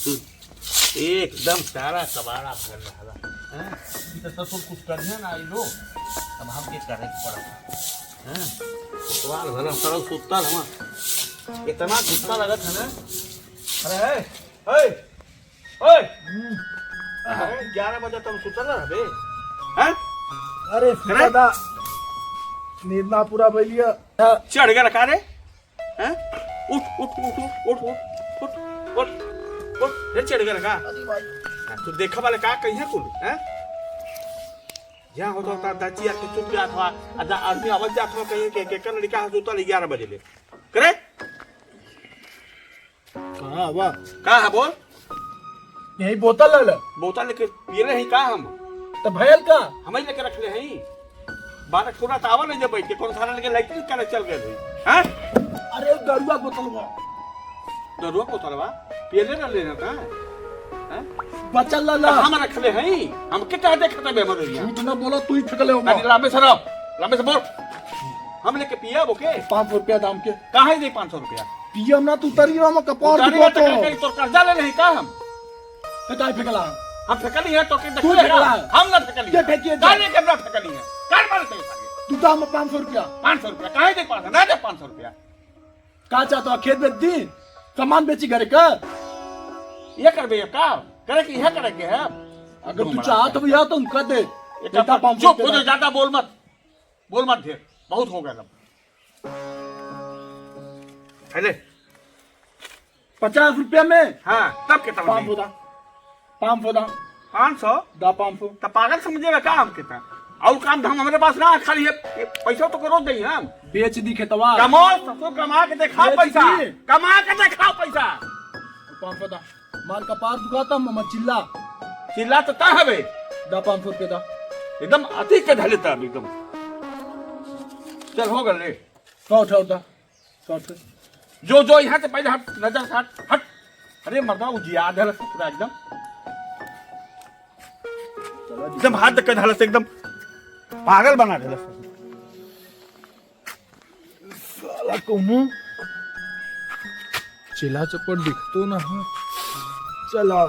एकदम सारा कबाड़ा भर रहा है। तो ससुर कुछ करिए ना आई लो, अब हम क्या करे पड़ा है। सवाल भर सरल सुतल हम इतना गुस्सा लगत है ना। अरे हे ओए 11 बजे तुम सुतल रहबे हैं? अरे दादा नींद ना पूरा भइलिया। चढ़ गया रखा रे हैं? उठ उठ उठ उठ उठ उठ उठ उठ रे चढ़ गया रखा। तू देखा वाले का कहीं है कुल हैं? यहाँ होता दाची आके चुप गया था। आधा आदमी आवाज जाता था कहीं के कर लड़का सुतल 11 बजे ले करे। कहाँ बा? कहाँ है बोल? यही बोतल ले ले। बोतल लेके पी रहे हैं का हम? तो भैल का हम ही लेके रख ले हैं। बारह थोड़ा तावा नहीं जब बैठ के कौन सारा लेके लाइटिंग करे चल गए हैं? अरे दरुआ बोतल बा। दरुआ बोतल बा पियले ना लेना था हैं? बचल ला हम रख ले हैं। हम कितना देखते हैं बेमर यहाँ। झूठ ना बोलो, तू ही फेंक ले हो। लांबे से बोल। हम लेके पिया बोके 500 रुपया दाम के। कहाँ है दे 500 रुपया? पियम ना तू तरियो हम कपार तो कर्जा ले नहीं का हम? तो काय फेंकला? हम फेंकली है तो के तू फेंकला? हम ना फेंकली ये फेंकिए काने के ना फेंकली है कान मार से तू दाम 500 रुपया। 500 रुपया काहे दे 500 ना दे 500 रुपया। का चाहता खेत बेच दी सामान बेची घर का? ये करबे का करे कि यह करे के है। अगर तू चाहत भैया तो उनका दे। बेटा 500 खुद ज्यादा बोल मत ढेर बहुत हो गया अब। हेले 50 रुपया में। हां तब कितना 500 दा 500 दा 500 तो पागल समझेगा का हम कितना और काम धाम हमारे पास ना खाली है पैसा तो करो दे हम बेच दी खेतवा। कमाओ सबको कमा के दिखाओ पैसा 500 दा माल का पार दुकाता मत चिल्ला तो ता हवे दा 500 रुपया दा एकदम अति के धलेता एकदम। चल हो गए सौ दा 100 जो यहाँ से पहले हट नजर हट हट। अरे मर्दा उजिया धल पूरा एकदम हाथ के धल से एकदम पागल बना दे साला कोनो चिल्ला चप्पड़ दिखतो ना है। चला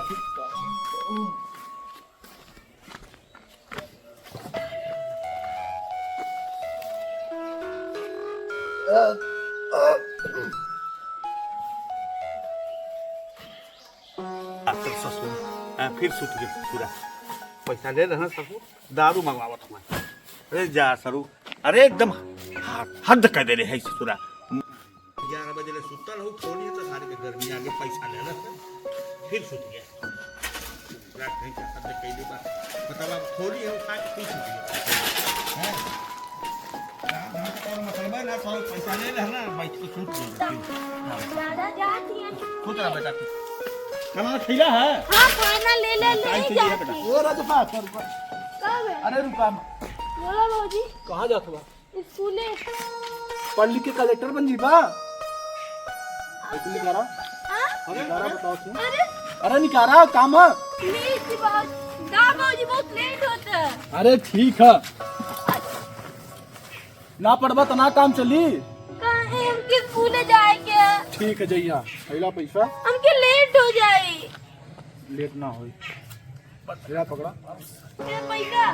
ससुर फिर सुत गए पूरा पैसा ले रहे ससुर दारू मंगवावत हमारे। अरे जा सरू अरे एकदम हद कर दे रहे है ससुरा। 11 बजे ले सुतल हो थोड़ी तो सारे के गर्मी आगे पैसा ले रहा फिर सुत गया। रात कहीं का हद कह दे बात बतावा थोड़ी है खा के पी सुत गया हैं। और मतलब ना थोड़ा पैसा ले रहना बैठ के सुत गया। दादा जाती है खुद रहा बेटा खाना खिला है। हाँ खाना ले जाती है। ओ राजपा कब है? अरे रुका बोला बाबूजी कहाँ जात बा? स्कूले पढ़ लिख के कलेक्टर बन जी बा। निकारा हाँ? निकारा बताओ क्यों? अरे अरे निकारा काम है। प्लीज बाबूजी बहुत लेट होता है। अरे ठीक है ना पढ़बा तो ना काम चली। कहीं हमके स्कूले जाएंगे। ठीक है जैया पहला पैसा हमके लेट हो जाए। लेट ना हो पकड़ा ये पैसा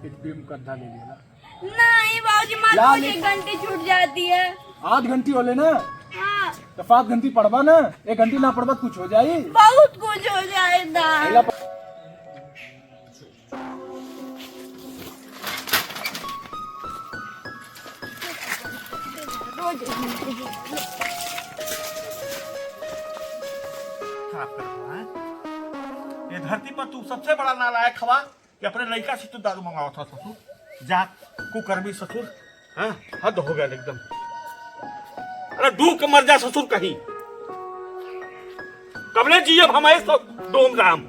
एटीएम गड्ढा ले लिया नहीं बाबूजी मान ला लो 1 घंटे छूट जाती है। 8 घंटी हो लेना हाँ तो 5 घंटी पढ़वा ना 1 घंटी ना पढ़वा कुछ हो जाए। बहुत कुछ हो जाएगा। पहला ये धरती पर तू सबसे बड़ा नालायक हवा कि अपने लड़का से तू दारू मंगावा था ससुर। जा कुकर्मी ससुर हाँ हद हो गया एकदम। अरे डूब के मर जा ससुर कहीं कबले जिये हमारे सब डोम राम।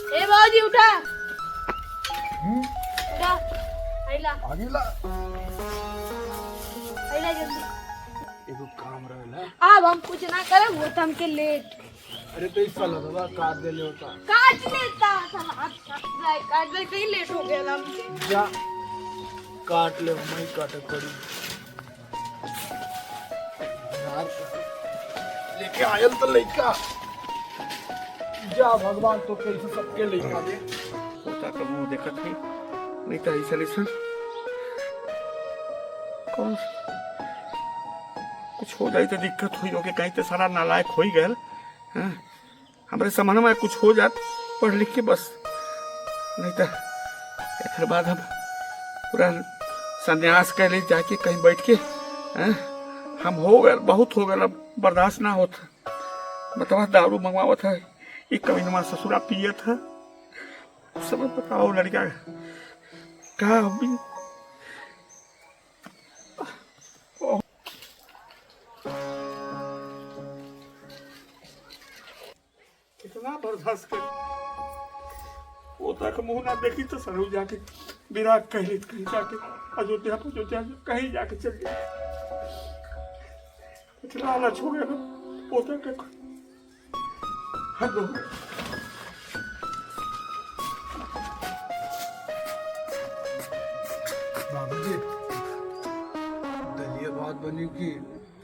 ए बाबूजी उठा उठा आइला आगे ला आइला जल्दी। एगो काम रहेला। अब हम कुछ ना करे वो तो हमके लेट अरे तो इस साल दादा काट देले होता। काट लेता काट ले कहीं लेट हो गया हमके। जा काट ले, मैं काटे पड़ी यार। लेके आयल तो लइका, जा भगवान तो कैसे सबके लइका दे। होता तो मुंह देखत है नहीं तो ऐसा लिसन कौन कुछ हो जाए तो दिक्कत हुई होगी, कहीं तो सारा नालायक हो ही गया। हाँ? हमारे समझ में कुछ हो जात पढ़ लिख के बस, नहीं तो एक बाद हम पूरा संन्यास कर ले जाके कहीं बैठ के। हाँ? हम हो गए बहुत हो गए, अब बर्दाश्त ना होता। बतावा दारू मंगवावत है, एक कभी हमारा ससुरा पिए था। सब बताओ लड़का कहा अभी कितना बर्दाश्त कर वो तक मुंह ना देखी तो सरू जाके विराट कहीं कहीं जाके अयोध्या कहीं जाके चल गया। इतना लालच हो गया ना पोता के हद हो गया। बाबूजी दलिया भात बनी की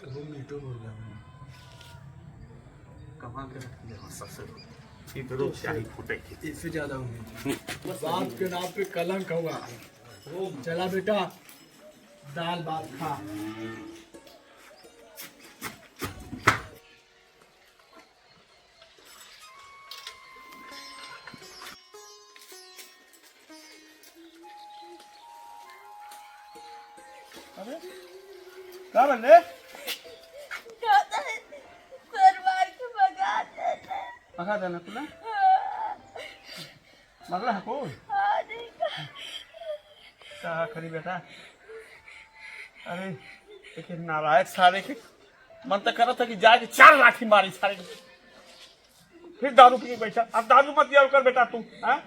वो मीठो हो गया। कहाँ के रख दिया ससुर इधरों शाही फूटे की इससे ज्यादा होगी। बाप के नाम पे कलंक होगा। चला बेटा दाल भात खा। अरे क्या बंदे सरवार के भगा देते भगा देना तुला मगला है को क्या करी बेटा। अरे लेकिन नालायक सारे के मन तो करा था कि जाके 4 लाठी मारी सारे के, फिर दारू पी के बैठा। अब दारू मत दिया कर बेटा तू। हाँ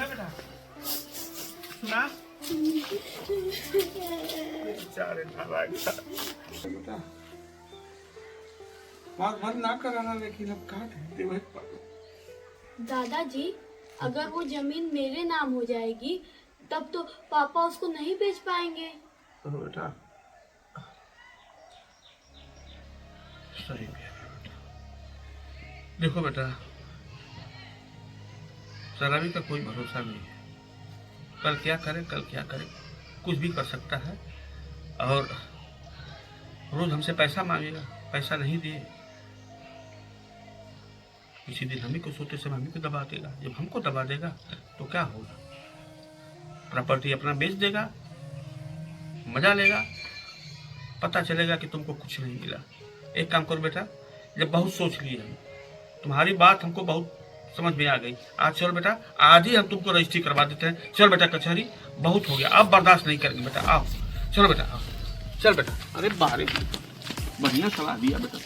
बेटा सुना बेचारे नालायक सारे बेटा मन ना कराना, लेकिन अब काट दे भाई। दादाजी अगर वो जमीन मेरे नाम हो जाएगी तब तो पापा उसको नहीं बेच पाएंगे। तो बेटा सही कह रहे हो बेटा। देखो बेटा शराबी का कोई भरोसा नहीं है, कल क्या करे कल क्या करे, कुछ भी कर सकता है। और रोज हमसे पैसा मांगेगा, पैसा नहीं दिए किसी दिन हम ही को सोते समय हम ही को दबा देगा। जब हमको दबा देगा तो क्या होगा, प्रॉपर्टी अपना बेच देगा, मजा लेगा, पता चलेगा कि तुमको कुछ नहीं मिला। एक काम करो बेटा, जब बहुत सोच लिए हम, तुम्हारी बात हमको बहुत समझ में आ गई। आज चलो बेटा, आज ही हम तुमको रजिस्ट्री करवा देते हैं। चल बेटा कचहरी, बहुत हो गया, अब बर्दाश्त नहीं करेंगे बेटा। आओ चलो बेटा आओ, चल बेटा। अरे बाहर बढ़िया सलाह दिया बेटा।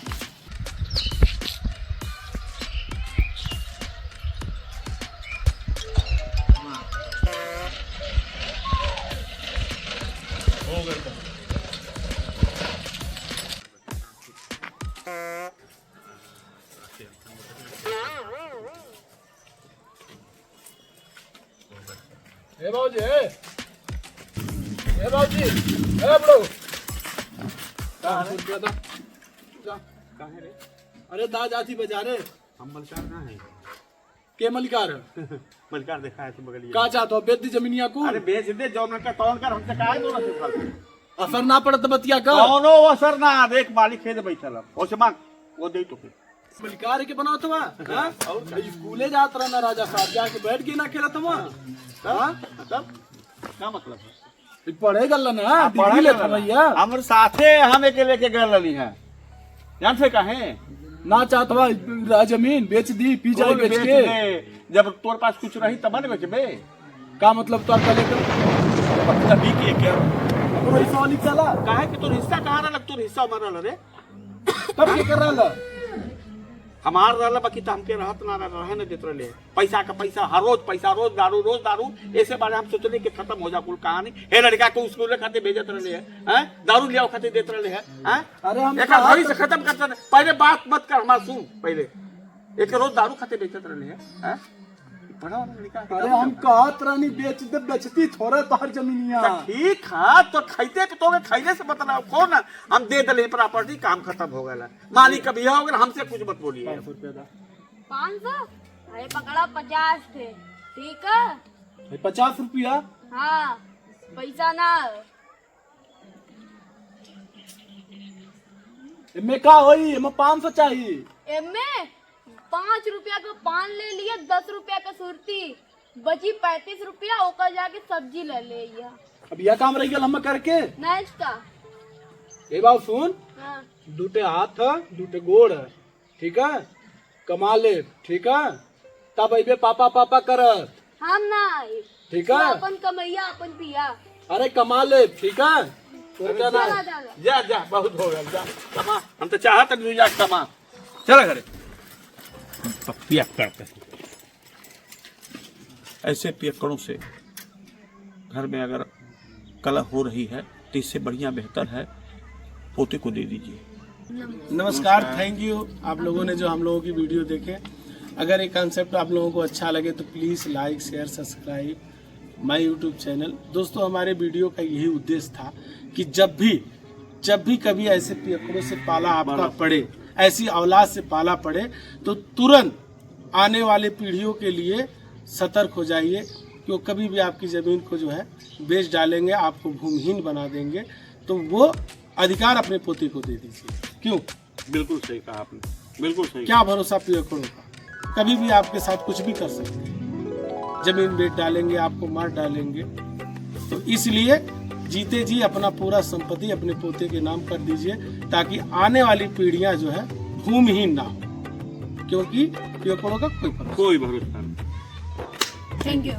हो गया ए बाबूजी, ए बाबूजी, ए बड़ो कहाँ है? कहाँ रे? अरे दाज आती बाजारे हम मलकार ना है के मलिकार मलकार देखा है तुम बगलिए का चाहते हो बेच दी जमीनिया को। अरे बेच दे जो मैं का तौल कर हमसे काहे दोनों से फालतू असर ना पड़त बतिया का कौनो असर ना देख मालिक खेद बैठल ओसे मांग वो दे तो फिर मलिकार के बनाओ तुम और स्कूले जात रहना राजा साहब जाके बैठ के ना खेला तुम। हां मतलब क्या मतलब है पढ़े गल ना डिग्री ले भैया हमर साथे हमें के लेके गए लली है जान से काहे ना चाहतवा जमीन बेच दी पी जाए बेच के। जब तोर पास कुछ रही तब न बेचबे का मतलब तो आपका लेकर अभी के क्या पूरा हिस्सा निकाला काहे कि तोर हिस्सा कहां रहल तोर हिस्सा हमारा रे तब के कर रहला हमार रहला बाकी तो हमके रहत ना रहे न देत रहे। पैसा का पैसा, हर रोज पैसा, रोज दारू। ऐसे बारे हम सोचले कि खत्म हो जा कुल कहानी। हे लड़का को स्कूल खाते भेजत रहे हैं, दारू लिया खाते देत रहे हैं। अरे हम एक घड़ी से खत्म करते पहले बात मत कर हमार, सुन पहले। एक रोज दारू खाते बेचत रहे हैं। बड़ा लड़का, अरे हम कहत रानी बेचती थोड़े तोहर जमीनिया। ठीक है तो खैते तो खैले से बताओ कौन है? हम दे दले प्रॉपर्टी, काम खत्म हो गया। मालिक कभी हो गया, हमसे कुछ मत बोलिए। 500? अरे पकड़ा 50 थे, ठीक है? 50 रुपया? हाँ, पैसा ना। इनमें का होई? इनमें 500 चाहिए। एमे 5 रुपया का पान ले लिया, 10 रुपया का सुरती बची 35 रुपया, ओकर जाके सब्जी ले लिया। अब यह काम रह गया हम करके। नाश्ता। ए बाबू सुन, हाँ। दूटे हाथ है, दूटे गोड़ है, ठीक है? कमा ले, ठीक है? तब अबे पापा पापा कर, हम ना आए। ठीक है? अपन कमैया अपन पिया। अरे कमा ले, ठीक है? तो क्या ना चला जाएगा। जा जा, बहुत हो गया, जा कमा। हम तो चाहत नहीं जा कमा। चला घरे पिया करते। ऐसे पियक्कड़ों से घर में अगर कलह हो रही है तो इससे बढ़िया बेहतर है पोते को दे दीजिए। नमस्कार, थैंक यू आप लोगों ने जो हम लोगों की वीडियो देखे। अगर ये कंसेप्ट आप लोगों को अच्छा लगे तो please like share subscribe my YouTube channel. दोस्तों हमारे वीडियो का यही उद्देश्य था कि जब भी कभी ऐसे पियक्कड़ों से पाला आपका पड़े, ऐसी औलाद से पाला पड़े, तो तुरंत आने वाले पीढ़ियों के लिए सतर्क हो जाइए, क्यों कभी भी आपकी ज़मीन को जो है बेच डालेंगे, आपको भूमिहीन बना देंगे। तो वो अधिकार अपने पोते को दे दीजिए। क्यों? बिल्कुल सही कहा आपने, बिल्कुल सही। क्या भरोसा पियक्कड़ों का, कभी भी आपके साथ कुछ भी कर सकते हैं। जमीन बेच डालेंगे, आपको मार डालेंगे। तो इसलिए जीते जी अपना पूरा संपत्ति अपने पोते के नाम कर दीजिए, ताकि आने वाली पीढ़ियां जो है भूमिहीन ना हो, क्योंकि पियक्कड़ों का कोई भरोसा नहीं। Thank you.